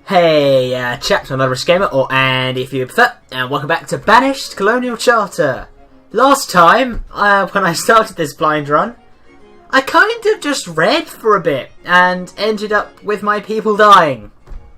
Hey, chaps, I'm Rich Gamer, or Andy if you prefer, and welcome back to Banished Colonial Charter. Last time, when I started this blind run, I kind of just read for a bit, and ended up with my people dying.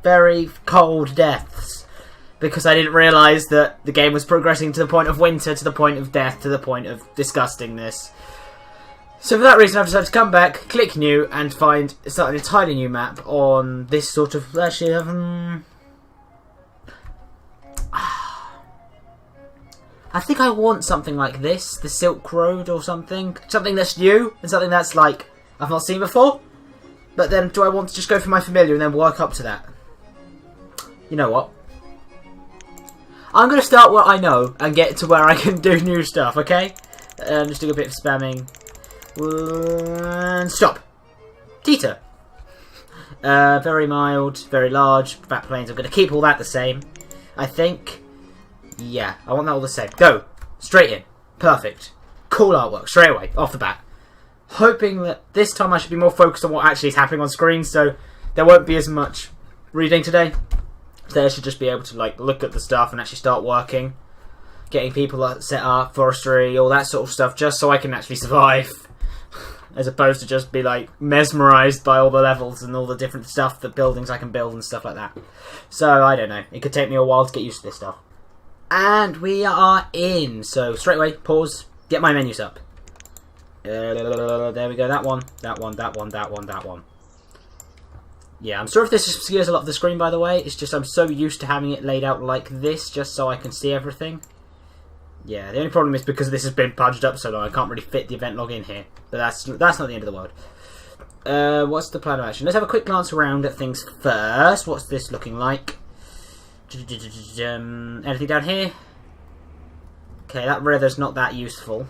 Very cold deaths. Because I didn't realise that the game was progressing to the point of winter, to the point of death, to the point of disgustingness. So for that reason I've decided to come back, click new, and start an entirely new map on this sort of... Actually, I think I want something like this, the Silk Road or something. Something that's new, and something that's like, I've not seen before. But then, do I want to just go for my familiar and then work up to that? You know what? I'm going to start what I know, and get to where I can do new stuff, okay? Just do a bit of spamming. And stop. Teeter. Very mild, very large, fat planes. I'm going to keep all that the same, I think. Yeah, I want that all the same. Go. Straight in. Perfect. Cool artwork. Straight away. Off the bat. Hoping that this time I should be more focused on what actually is happening on screen, so there won't be as much reading today. So I should just be able to like look at the stuff and actually start working. Getting people set up, forestry, all that sort of stuff, just so I can actually survive. As opposed to just be like mesmerised by all the levels and all the different stuff, the buildings I can build and stuff like that. So, I don't know. It could take me a while to get used to this stuff. And we are in. So, straight away, pause, get my menus up. There we go, that one, that one, that one, that one, that one. Yeah, I'm sorry if this obscures a lot of the screen, by the way. It's just I'm so used to having it laid out like this, just so I can see everything. Yeah, the only problem is because this has been pudged up so long, I can't really fit the event log in here. But that's not the end of the world. What's the plan of action? Let's have a quick glance around at things first. What's this looking like? Anything down here? Okay, that river's not that useful.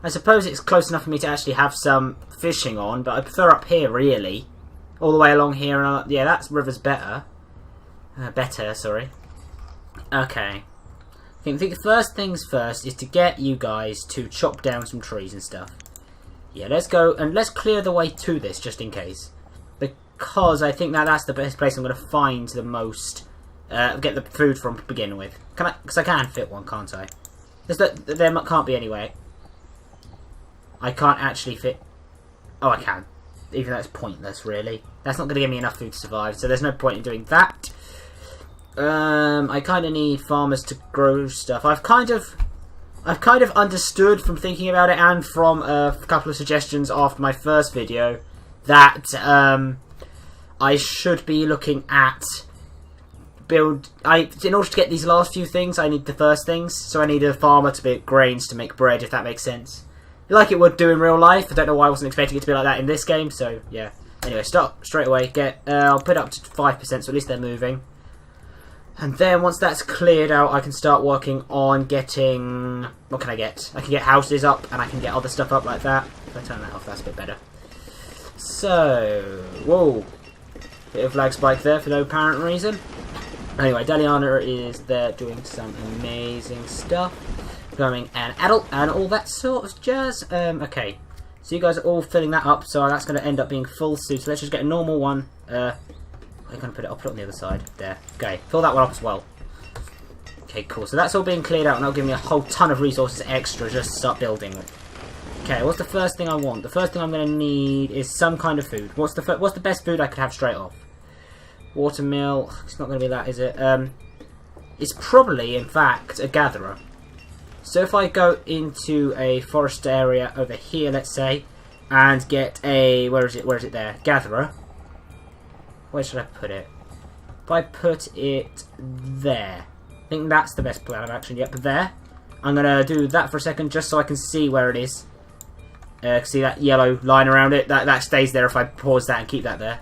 I suppose it's close enough for me to actually have some fishing on, but I prefer up here, really. All the way along here. And yeah, that river's better. Sorry. Okay. I think the first things first is to get you guys to chop down some trees and stuff. Yeah, let's go and let's clear the way to this just in case. Because I think that's the best place I'm going to find the most, get the food from to begin with. Can I? Because I can fit one, can't I? There can't be anyway. I can't actually fit... Oh, I can. Even though it's pointless, really. That's not going to give me enough food to survive, so there's no point in doing that. I kind of need farmers to grow stuff. I've kind of understood from thinking about it and from a couple of suggestions after my first video that I should be looking at in order to get these last few things, I need the first things. So I need a farmer to make grains to make bread, if that makes sense. Like it would do in real life. I don't know why I wasn't expecting it to be like that in this game. So yeah. Anyway, stop straight away. I'll put it up to 5%, so at least they're moving. And then once that's cleared out, I can start working on getting... What can I get? I can get houses up, and I can get other stuff up like that. If I turn that off, that's a bit better. So... Whoa. Bit of lag spike there for no apparent reason. Anyway, Daliana is there doing some amazing stuff. Becoming an adult and all that sort of jazz. Okay. So you guys are all filling that up, so that's going to end up being full suit. So let's just get a normal one. I'm going to I'll put it on the other side. There. Okay, fill that one up as well. Okay, cool. So that's all being cleared out, and that'll give me a whole ton of resources extra just to start building with. Okay, what's the first thing I want? The first thing I'm going to need is some kind of food. What's the best food I could have straight off? Watermill. It's not going to be that, is it? It's probably, in fact, a gatherer. So if I go into a forest area over here, let's say, and get a... Where is it there? Gatherer. Where should I put it? If I put it there, I think that's the best plan of action. Yep, there. I'm going to do that for a second just so I can see where it is. See that yellow line around it? That stays there if I pause that and keep that there.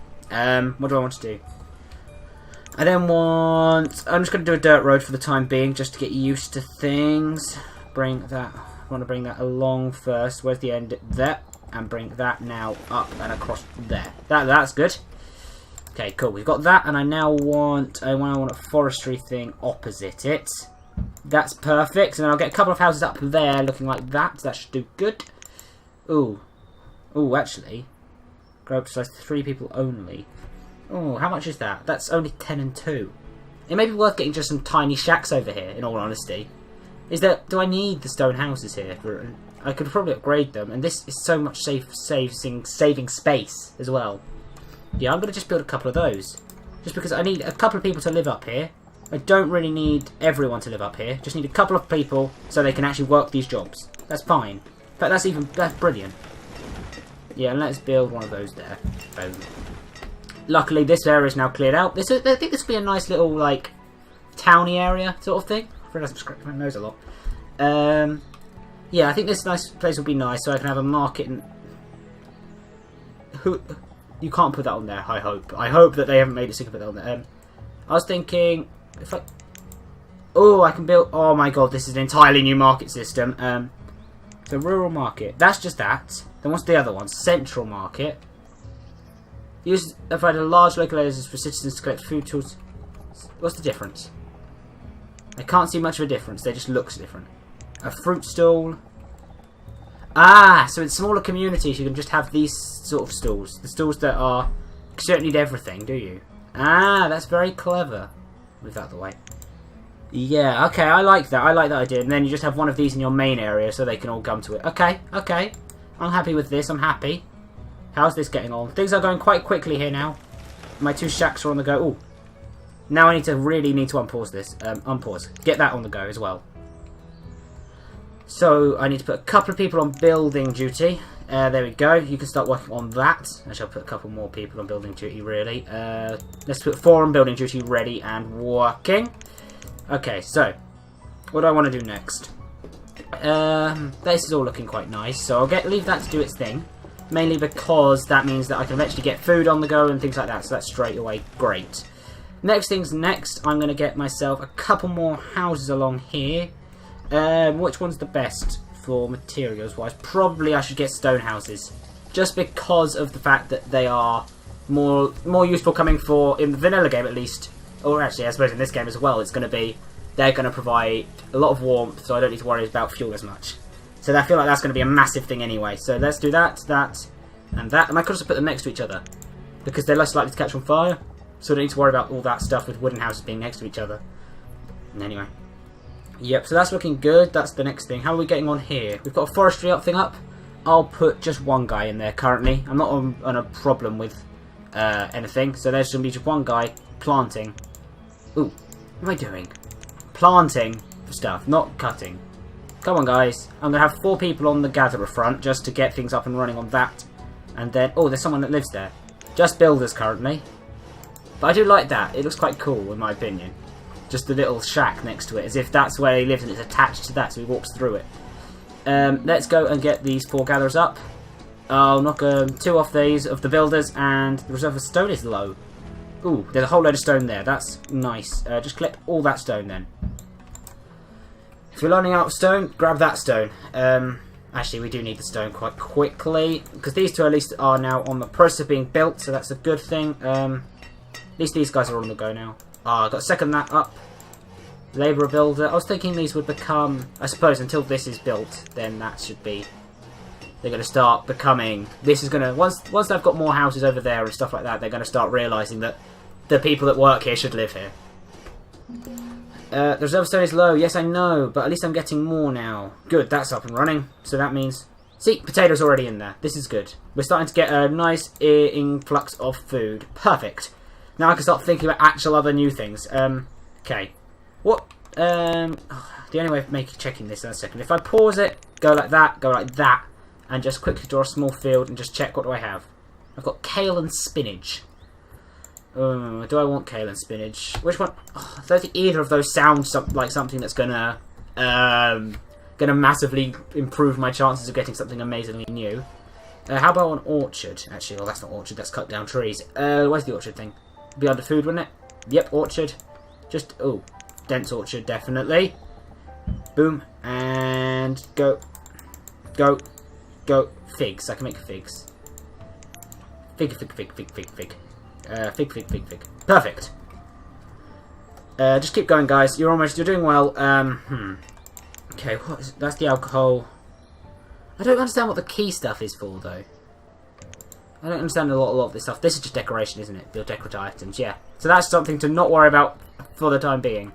What do I want to do? I then want... I'm just going to do a dirt road for the time being just to get used to things. Bring that... I want to bring that along first. Where's the end? There. And bring that now up and across there. That's good. Okay, cool. We've got that, and I now want a forestry thing opposite it. That's perfect. And then I'll get a couple of houses up there looking like that. That should do good. Ooh. Ooh, actually. Grow up to size 3 people only. Oh, how much is that? That's only 10 and 2. It may be worth getting just some tiny shacks over here, in all honesty. Do I need the stone houses here? I could probably upgrade them, and this is so much saving space as well. Yeah, I'm going to just build a couple of those. Just because I need a couple of people to live up here. I don't really need everyone to live up here. Just need a couple of people so they can actually work these jobs. That's fine. In fact, that's brilliant. Yeah, and let's build one of those there. Boom. Luckily, this area is now cleared out. I think this will be a nice little, like, towny area sort of thing. I realised I'm scratching my nose a lot. Yeah, I think this nice place will be nice, so I can have a market. And you can't put that on there. I hope. I hope that they haven't made it so you can put that on there. I was thinking if I. Oh, I can build. Oh my god, this is an entirely new market system. So rural market. That's just that. Then what's the other one? Central market. Use provide a large local areas for citizens to collect food tools. What's the difference? I can't see much of a difference. They just looks different. A fruit stall. Ah, so in smaller communities you can just have these sort of stalls. The stalls that are... Because you don't need everything, do you? Ah, that's very clever. Move that out of the way. Yeah, okay, I like that. I like that idea. And then you just have one of these in your main area so they can all come to it. Okay, okay. I'm happy with this. I'm happy. How's this getting on? Things are going quite quickly here now. My 2 shacks are on the go. Ooh. Now I really need to unpause this. Unpause. Get that on the go as well. So I need to put a couple of people on building duty. There we go. You can start working on that. I shall put a couple more people on building duty, really. Let's put 4 on building duty, ready and working. Okay, so what do I want to do next? This is all looking quite nice, so I'll leave that to do its thing. Mainly because that means that I can eventually get food on the go and things like that, so that's straight away great. Next thing's next, I'm going to get myself a couple more houses along here. Which one's the best for materials wise? Probably I should get stone houses. Just because of the fact that they are more useful coming for, in the vanilla game at least, or actually I suppose in this game as well, it's going to be, they're going to provide a lot of warmth, so I don't need to worry about fuel as much. So I feel like that's going to be a massive thing anyway. So let's do that, that, and that. And I could also put them next to each other, because they're less likely to catch on fire. So I don't need to worry about all that stuff with wooden houses being next to each other. And anyway. Yep, so that's looking good. That's the next thing. How are we getting on here? We've got a forestry thing up. I'll put just one guy in there currently. I'm not on a problem with anything. So there's going to be just one guy planting. Ooh, what am I doing? Planting stuff, not cutting. Come on, guys. I'm going to have 4 people on the gatherer front just to get things up and running on that. And then, oh, there's someone that lives there. Just builders currently. But I do like that. It looks quite cool, in my opinion. Just the little shack next to it, as if that's where he lives and it's attached to that, so he walks through it. Let's go and get these 4 gatherers up. I'll knock 2 off these of the builders, and the reserve of stone is low. Ooh, there's a whole load of stone there. That's nice. Just collect all that stone then. If you're running out of stone, grab that stone. Actually, we do need the stone quite quickly, because these 2 at least are now on the process of being built, so that's a good thing. At least these guys are on the go now. Ah, I got to second that up. Labourer builder. I was thinking these would become, I suppose, until this is built, then that should be. They're going to start becoming. This is going to once they've got more houses over there and stuff like that, they're going to start realising that the people that work here should live here. The reserve stone is low. Yes, I know, but at least I'm getting more now. Good, that's up and running. So that means, see, potatoes already in there. This is good. We're starting to get a nice influx of food. Perfect. Now I can start thinking about actual other new things. Okay. What? The only way of checking this in a second. If I pause it, go like that, and just quickly draw a small field and just check what do I have. I've got kale and spinach. Do I want kale and spinach? Which one? Oh, I don't think either of those sounds like something that's gonna massively improve my chances of getting something amazingly new. How about an orchard? Actually, well, that's not orchard. That's cut down trees. Where's the orchard thing? Be under food, wouldn't it? Yep, orchard. Just, oh, dense orchard, definitely. Boom, and go. Go. Go. Figs. I can make figs. Fig. Fig. Perfect. Just keep going, guys. You're doing well. Okay, that's the alcohol. I don't understand what the key stuff is for, though. I don't understand a lot of this stuff. This is just decoration, isn't it? Build decorative items, yeah. So that's something to not worry about for the time being.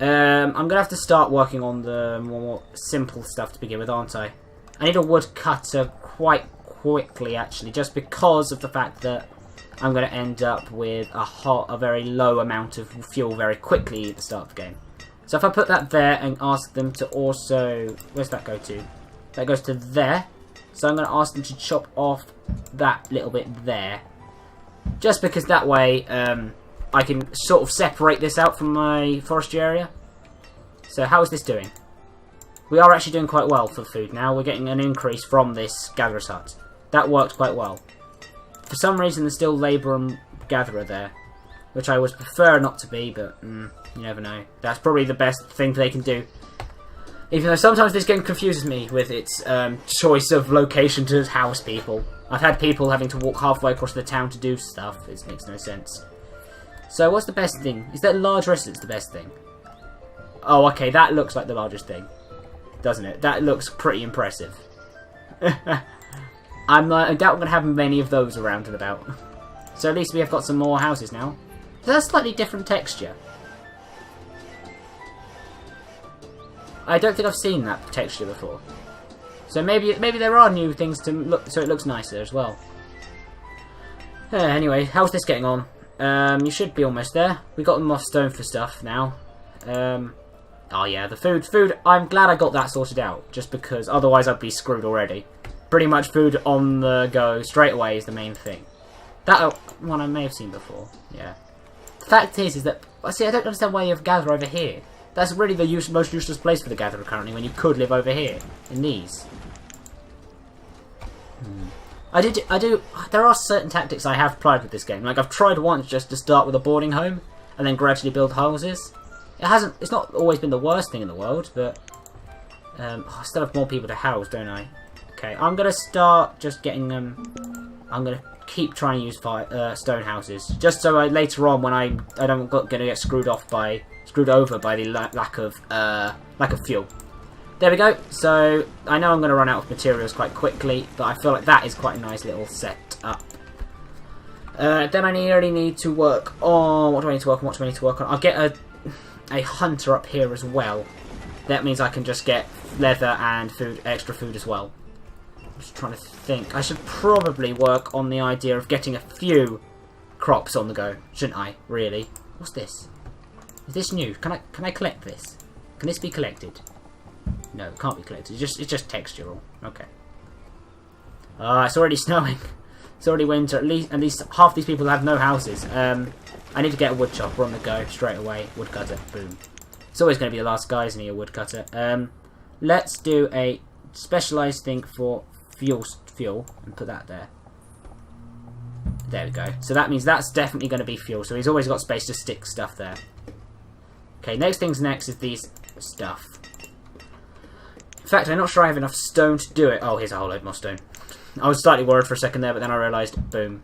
I'm going to have to start working on the more simple stuff to begin with, aren't I? I need a woodcutter quite quickly, actually, just because of the fact that I'm going to end up with a very low amount of fuel very quickly at the start of the game. So if I put that there and ask them to also... Where's that go to? That goes to there. So I'm going to ask them to chop off that little bit there. Just because that way I can sort of separate this out from my forestry area. So how is this doing? We are actually doing quite well for food now. We're getting an increase from this gatherer's hut. That worked quite well. For some reason there's still labour and gatherer there. Which I would prefer not to be, but you never know. That's probably the best thing they can do. Even though sometimes this game confuses me with its choice of location to house people. I've had people having to walk halfway across the town to do stuff. It makes no sense. So what's the best thing? Is that large residence the best thing? Oh, okay, that looks like the largest thing. Doesn't it? That looks pretty impressive. I doubt we're going to have many of those around and about. So at least we have got some more houses now. That's a slightly different texture. I don't think I've seen that texture before. So maybe there are new things to look, so it looks nicer as well. Anyway, how's this getting on? You should be almost there. We got enough stone for stuff now. Oh yeah, the food. I'm glad I got that sorted out, just because otherwise I'd be screwed already. Pretty much food on the go straight away is the main thing. That one I may have seen before. Yeah. The fact is that see, I don't understand why you have gather over here. That's really the most useless place for the gatherer currently, when you could live over here in these. I do. There are certain tactics I have tried with this game. Like I've tried once just to start with a boarding home and then gradually build houses. It's not always been the worst thing in the world, but I still have more people to house, don't I? Okay, I'm gonna start just getting them. I'm gonna keep trying to use stone houses, just so later on when I don't gonna get screwed over by the lack of fuel. There we go. So I know I'm going to run out of materials quite quickly, but I feel like that is quite a nice little setup. Then I really need to work on... What do I need to work on? I'll get a hunter up here as well. That means I can just get leather and extra food as well. I'm just trying to think. I should probably work on the idea of getting a few crops on the go, shouldn't I? Really? What's this? Is this new? Can I collect this? Can this be collected? No, it can't be collected. It's just textural. Okay. It's already snowing. It's already winter. At least half these people have no houses. I need to get a wood chopper on the go straight away. Woodcutter. Boom. It's always going to be the last guy, isn't he? A woodcutter. Let's do a specialised thing for fuel and put that there. There we go. So that means that's definitely going to be fuel. So he's always got space to stick stuff there. Okay, next is these stuff. In fact, I'm not sure I have enough stone to do it. Oh, here's a whole load more stone. I was slightly worried for a second there, but then I realised, boom.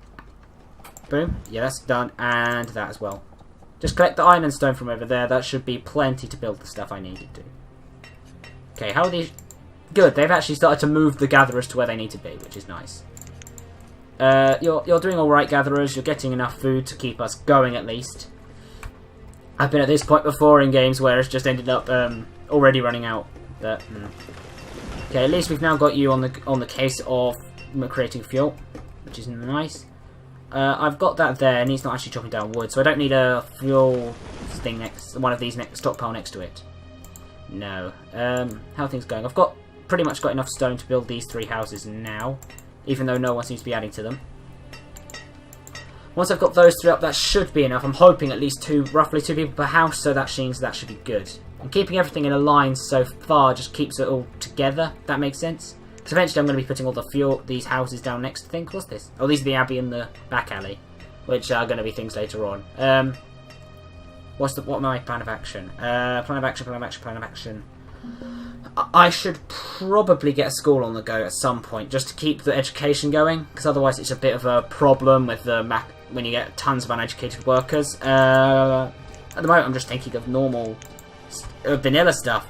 Boom. Yeah, that's done. And that as well. Just collect the iron and stone from over there. That should be plenty to build the stuff I needed to. Okay, how are these... Good, they've actually started to move the gatherers to where they need to be, which is nice. You're doing alright, gatherers. You're getting enough food to keep us going, at least. I've been at this point before in games where it's just ended up already running out. But okay, at least we've now got you on the case of creating fuel, which is nice. I've got that there, and he's not actually chopping down wood, so I don't need a fuel thing one of these stockpile next to it. No. How are things going? I've pretty much got enough stone to build these 3 houses now, even though no one seems to be adding to them. Once I've got those 3 up, that should be enough. I'm hoping at least roughly 2 people per house, so that means that should be good. And keeping everything in a line so far just keeps it all together, if that makes sense. Because eventually I'm going to be putting all these houses down next to things. What's this? Oh, these are the abbey and the back alley, which are going to be things later on. What my plan of action? Plan of action. I should probably get a school on the go at some point, just to keep the education going, because otherwise it's a bit of a problem with when you get tons of uneducated workers. At the moment I'm just thinking of normal vanilla stuff.